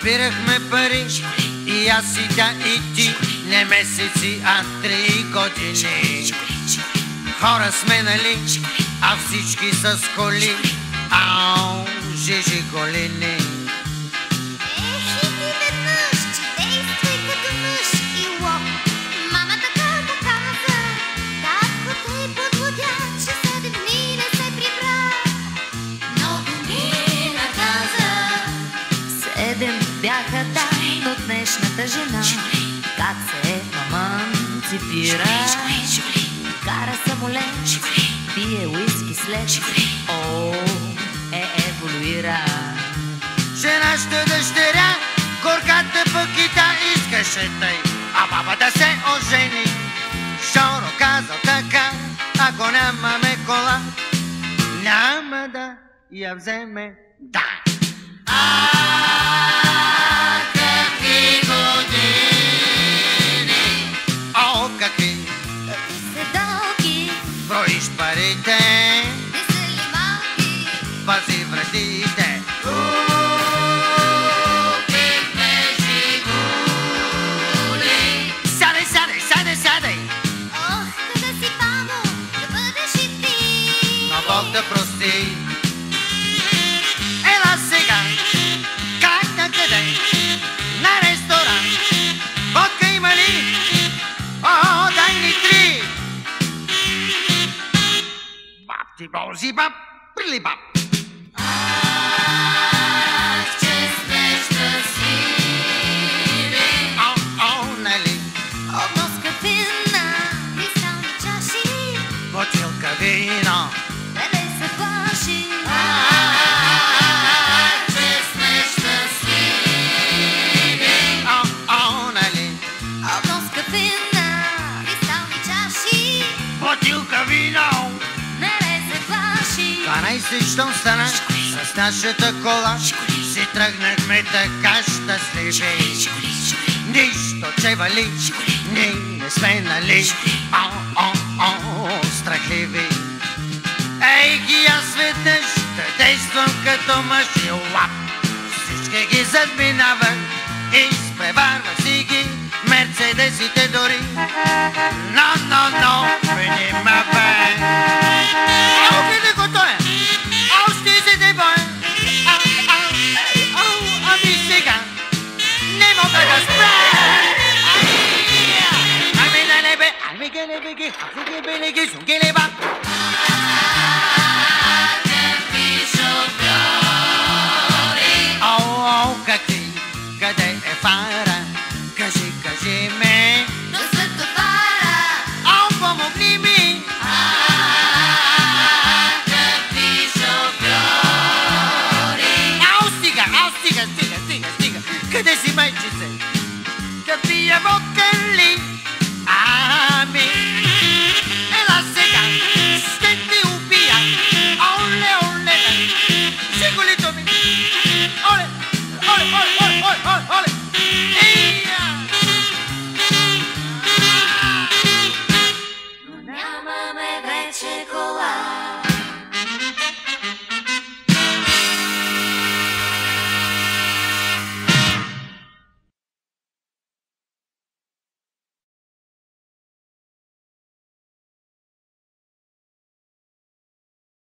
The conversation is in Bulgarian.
Събирахме пари и аз и тя и ти, не месеци, а 3 години. Хора сме, нали, а всички с коли. Ау, жижи голини. Ех, и ти веднъж, че действай като мъж и лоп. Мама така му каза, татко те подводя, че 7 дни не се прибра. Но ми наказа. 7 бяха там до днешната жена. Как се еманципира. Кара самолет, пие уиски след. О, еволюира. Женаща дъщеря, горката пък и та искаше тъй, а бабата се ожени. Жоро казал така, ако нямаме кола, няма да я вземе, да. Какви години! О, какви! Седалки, Броиш парите, не са ли малки? пази вратите. Сядай, сядай, сядай, сядай! Ох, да си мамо, да бъдеш и ти. Но Бог да прости. Ела сега, как на къде? На ресторант. Водка има ли? О, дай ни 3. Баб ти бози баб, прили баб. Че сме щастливи. О, нали? От носка вина, кристални чаши, Бутилка вино. не се плаши. Че сме щастливи. О, нали? От носка вина, кристални чаши, Бутилка вино. не се плаши. 12 щом стана с нашата кола, си тръгнахме така щастливи. Нищо, че вали, ние не сме, нали? Страхливи. Ей ги аз веднъж да действам като мъж и лап. Всички ги задминавах и изпреварвах си ги, мерцедесите дори. Но, внимавай. Ау, къде го той е? Ау, ще се те боя. Ами сега не мога да спра. Ами на небе, ами гелебеги, афуги белеги, сунгелеба. Какви шофьори. Ау, какви, къде е фара? Кажи, ми.